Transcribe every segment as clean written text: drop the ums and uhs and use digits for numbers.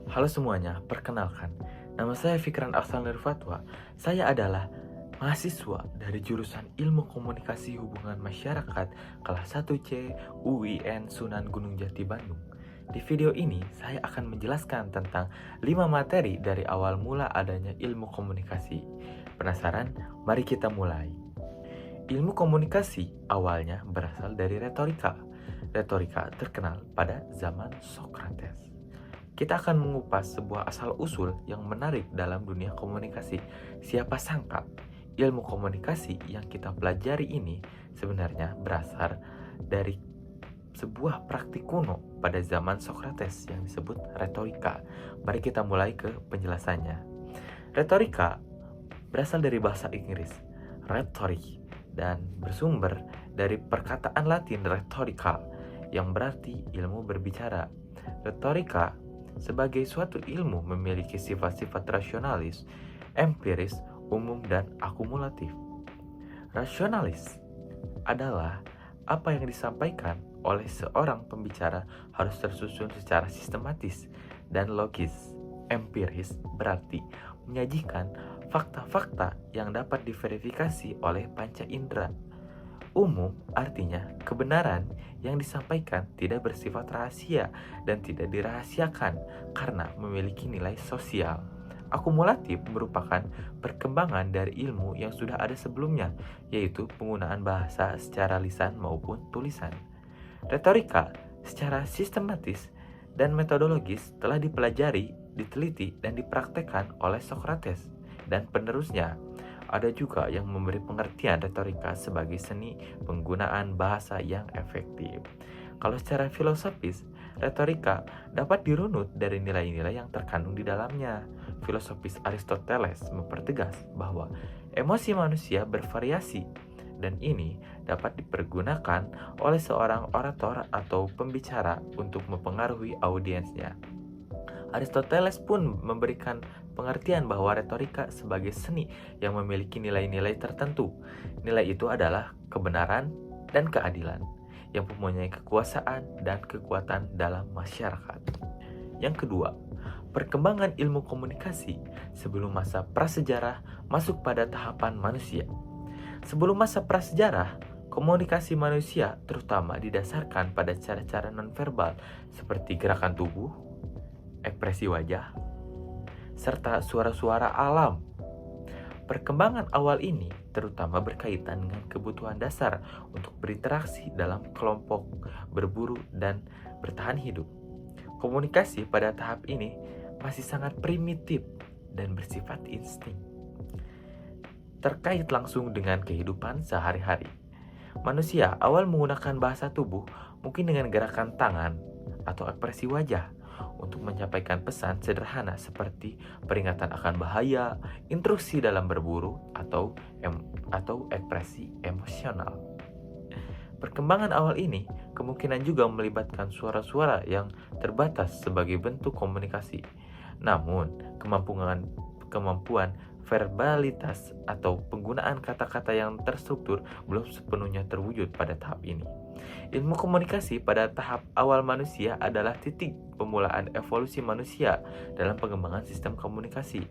Halo semuanya, perkenalkan, nama saya Fikran Aksal Nurfatwa. Saya adalah mahasiswa dari jurusan Ilmu Komunikasi Hubungan Masyarakat kelas 1C UIN Sunan Gunung Jati Bandung. Di video ini, saya akan menjelaskan tentang 5 materi dari awal mula adanya ilmu komunikasi. Penasaran? Mari kita mulai. Ilmu komunikasi awalnya berasal dari retorika. Retorika terkenal pada zaman Socrates. Kita akan mengupas sebuah asal-usul yang menarik dalam dunia komunikasi. Siapa sangka, ilmu komunikasi yang kita pelajari ini sebenarnya berasal dari sebuah praktik kuno pada zaman Socrates yang disebut retorika. Mari kita mulai ke penjelasannya. Retorika berasal dari bahasa Inggris, rhetoric, dan bersumber dari perkataan Latin rhetorica, yang berarti ilmu berbicara. Retorika sebagai suatu ilmu memiliki sifat-sifat rasionalis, empiris, umum, dan akumulatif. Rasionalis adalah apa yang disampaikan oleh seorang pembicara harus tersusun secara sistematis dan logis. Empiris berarti menyajikan fakta-fakta yang dapat diverifikasi oleh panca indera. Umum artinya kebenaran yang disampaikan tidak bersifat rahasia dan tidak dirahasiakan karena memiliki nilai sosial. Akumulatif merupakan perkembangan dari ilmu yang sudah ada sebelumnya, yaitu penggunaan bahasa secara lisan maupun tulisan. Retorika secara sistematis dan metodologis telah dipelajari, diteliti, dan dipraktekkan oleh Socrates dan penerusnya. Ada juga yang memberi pengertian retorika sebagai seni penggunaan bahasa yang efektif. Kalau secara filosofis, retorika dapat dirunut dari nilai-nilai yang terkandung di dalamnya. Filosofis Aristoteles mempertegas bahwa emosi manusia bervariasi dan ini dapat dipergunakan oleh seorang orator atau pembicara untuk mempengaruhi audiensnya. Aristoteles pun memberikan pengertian bahwa retorika sebagai seni yang memiliki nilai-nilai tertentu. Nilai itu adalah kebenaran dan keadilan yang mempunyai kekuasaan dan kekuatan dalam masyarakat. Yang kedua, perkembangan ilmu komunikasi sebelum masa prasejarah masuk pada tahapan manusia. Sebelum masa prasejarah, komunikasi manusia terutama didasarkan pada cara-cara nonverbal seperti gerakan tubuh, ekspresi wajah, serta suara-suara alam. Perkembangan awal ini terutama berkaitan dengan kebutuhan dasar untuk berinteraksi dalam kelompok, berburu, dan bertahan hidup. Komunikasi pada tahap ini masih sangat primitif dan bersifat insting, terkait langsung dengan kehidupan sehari-hari. Manusia awal menggunakan bahasa tubuh mungkin dengan gerakan tangan atau ekspresi wajah untuk menyampaikan pesan sederhana seperti peringatan akan bahaya, instruksi dalam berburu, atau ekspresi emosional. Perkembangan awal ini kemungkinan juga melibatkan suara-suara yang terbatas sebagai bentuk komunikasi. Namun, kemampuan verbalitas atau penggunaan kata-kata yang terstruktur belum sepenuhnya terwujud pada tahap ini. Ilmu komunikasi pada tahap awal manusia adalah titik pemulaan evolusi manusia dalam pengembangan sistem komunikasi,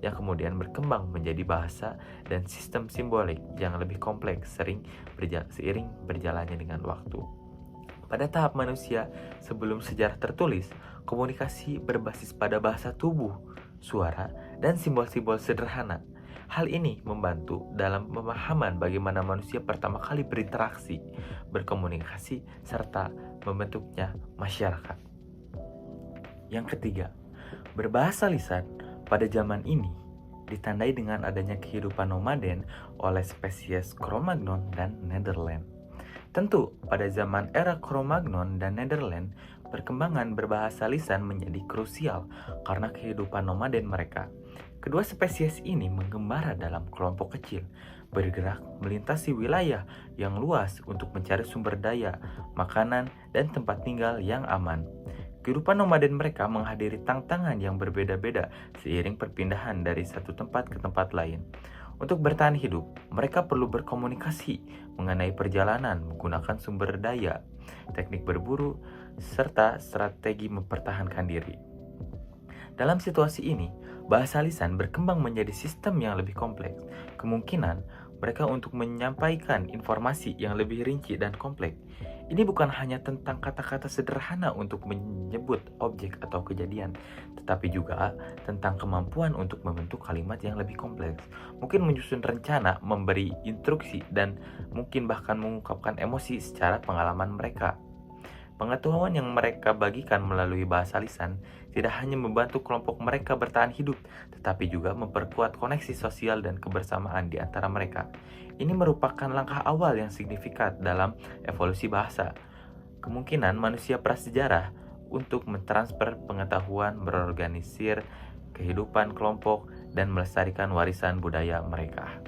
yang kemudian berkembang menjadi bahasa dan sistem simbolik yang lebih kompleks seiring berjalannya dengan waktu. Pada tahap manusia sebelum sejarah tertulis, komunikasi berbasis pada bahasa tubuh, suara, dan simbol-simbol sederhana. Hal ini membantu dalam pemahaman bagaimana manusia pertama kali berinteraksi, berkomunikasi, serta membentuknya masyarakat. Yang ketiga, berbahasa lisan pada zaman ini ditandai dengan adanya kehidupan nomaden oleh spesies Cro-Magnon dan Nederland. Tentu, pada zaman era Cro-Magnon dan Nederland, perkembangan berbahasa lisan menjadi krusial karena kehidupan nomaden mereka. Kedua spesies ini menggembara dalam kelompok kecil, bergerak melintasi wilayah yang luas untuk mencari sumber daya, makanan, dan tempat tinggal yang aman. Kehidupan nomaden mereka menghadiri tantangan yang berbeda-beda seiring perpindahan dari satu tempat ke tempat lain. Untuk bertahan hidup, mereka perlu berkomunikasi mengenai perjalanan menggunakan sumber daya, teknik berburu, serta strategi mempertahankan diri. Dalam situasi ini, bahasa lisan berkembang menjadi sistem yang lebih kompleks. Kemungkinan mereka untuk menyampaikan informasi yang lebih rinci dan kompleks. Ini bukan hanya tentang kata-kata sederhana untuk menyebut objek atau kejadian, tetapi juga tentang kemampuan untuk membentuk kalimat yang lebih kompleks. Mungkin menyusun rencana, memberi instruksi, dan mungkin bahkan mengungkapkan emosi secara pengalaman mereka. Pengetahuan yang mereka bagikan melalui bahasa lisan tidak hanya membantu kelompok mereka bertahan hidup, tetapi juga memperkuat koneksi sosial dan kebersamaan di antara mereka. Ini merupakan langkah awal yang signifikan dalam evolusi bahasa. Kemungkinan manusia prasejarah untuk mentransfer pengetahuan, berorganisir kehidupan kelompok, dan melestarikan warisan budaya mereka.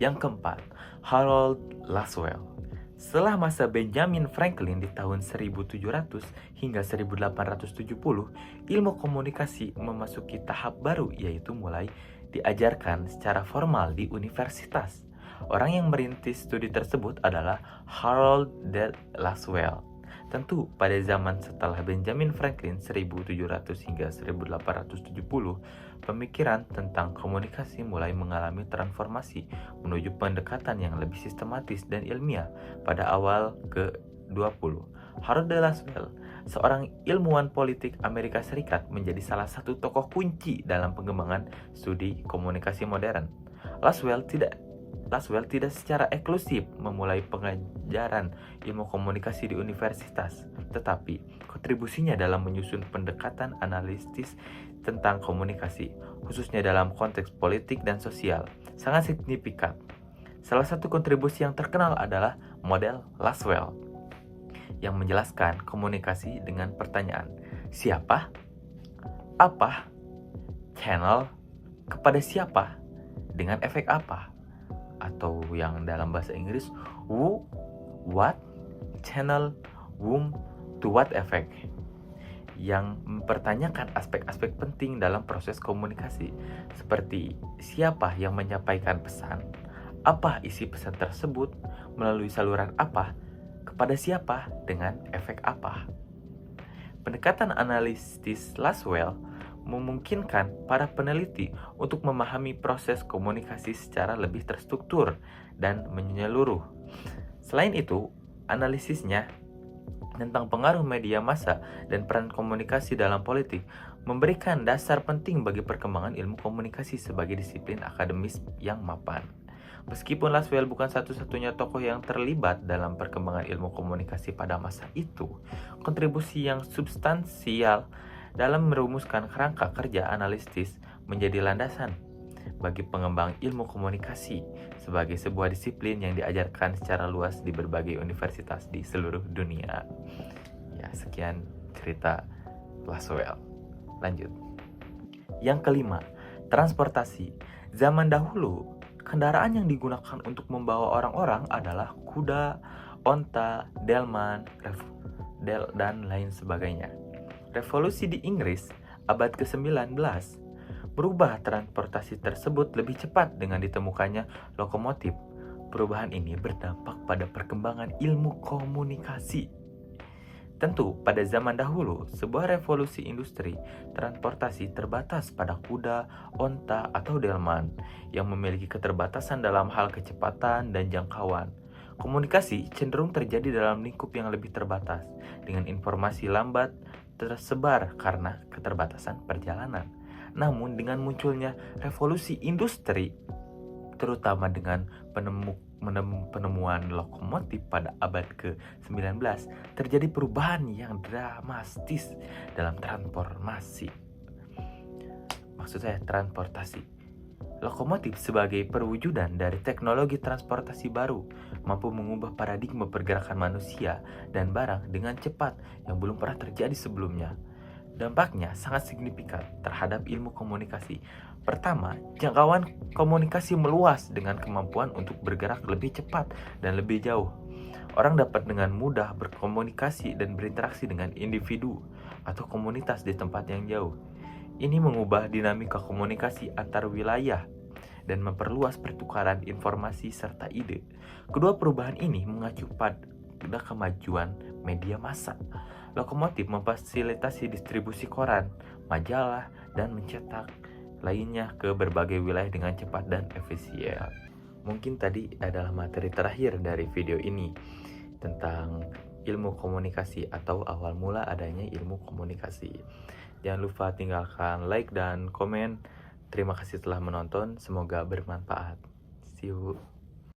Yang keempat, Harold Laswell. Setelah masa Benjamin Franklin di tahun 1700 hingga 1870, ilmu komunikasi memasuki tahap baru, yaitu mulai diajarkan secara formal di universitas. Orang yang merintis studi tersebut adalah Harold D. Laswell. Tentu pada zaman setelah Benjamin Franklin 1700 hingga 1870, pemikiran tentang komunikasi mulai mengalami transformasi menuju pendekatan yang lebih sistematis dan ilmiah pada awal ke-20. Harold D. Laswell, seorang ilmuwan politik Amerika Serikat, menjadi salah satu tokoh kunci dalam pengembangan studi komunikasi modern. Laswell tidak secara eksklusif memulai pengajaran ilmu komunikasi di universitas, tetapi kontribusinya dalam menyusun pendekatan analitis tentang komunikasi, khususnya dalam konteks politik dan sosial, sangat signifikan. Salah satu kontribusi yang terkenal adalah model Laswell, yang menjelaskan komunikasi dengan pertanyaan, siapa, apa, channel, kepada siapa, dengan efek apa, atau yang dalam bahasa Inggris who, what, channel, whom, to what effect, yang mempertanyakan aspek-aspek penting dalam proses komunikasi, seperti siapa yang menyampaikan pesan, apa isi pesan tersebut, melalui saluran apa, kepada siapa, dengan efek apa. Pendekatan analitis Laswell memungkinkan para peneliti untuk memahami proses komunikasi secara lebih terstruktur dan menyeluruh. Selain itu, analisisnya tentang pengaruh media massa dan peran komunikasi dalam politik memberikan dasar penting bagi perkembangan ilmu komunikasi sebagai disiplin akademis yang mapan. Meskipun Laswell bukan satu-satunya tokoh yang terlibat dalam perkembangan ilmu komunikasi pada masa itu, kontribusi yang substansial dalam merumuskan kerangka kerja analitis menjadi landasan bagi pengembang ilmu komunikasi sebagai sebuah disiplin yang diajarkan secara luas di berbagai universitas di seluruh dunia. Ya, sekian cerita Laswell. Lanjut. Yang kelima, transportasi. Zaman dahulu, kendaraan yang digunakan untuk membawa orang-orang adalah kuda, onta, delman, dan lain sebagainya. Revolusi di Inggris abad ke-19 berubah transportasi tersebut lebih cepat dengan ditemukannya lokomotif. Perubahan ini berdampak pada perkembangan ilmu komunikasi. Tentu, pada zaman dahulu, sebuah revolusi industri transportasi terbatas pada kuda, onta, atau delman yang memiliki keterbatasan dalam hal kecepatan dan jangkauan. Komunikasi cenderung terjadi dalam lingkup yang lebih terbatas, dengan informasi lambat tersebar karena keterbatasan perjalanan. Namun dengan munculnya revolusi industri, terutama dengan penemuan lokomotif pada abad ke-19, terjadi perubahan yang dramatis dalam transportasi. Lokomotif sebagai perwujudan dari teknologi transportasi baru mampu mengubah paradigma pergerakan manusia dan barang dengan cepat yang belum pernah terjadi sebelumnya. Dampaknya sangat signifikan terhadap ilmu komunikasi. Pertama, jangkauan komunikasi meluas dengan kemampuan untuk bergerak lebih cepat dan lebih jauh. Orang dapat dengan mudah berkomunikasi dan berinteraksi dengan individu atau komunitas di tempat yang jauh. Ini mengubah dinamika komunikasi antar wilayah dan memperluas pertukaran informasi serta ide. Kedua perubahan ini mengacu pada kemajuan media massa. Lokomotif memfasilitasi distribusi koran, majalah, dan mencetak lainnya ke berbagai wilayah dengan cepat dan efisien. Mungkin tadi adalah materi terakhir dari video ini tentang ilmu komunikasi atau awal mula adanya ilmu komunikasi. Jangan lupa tinggalkan like dan komen. Terima kasih telah menonton, semoga bermanfaat. See you.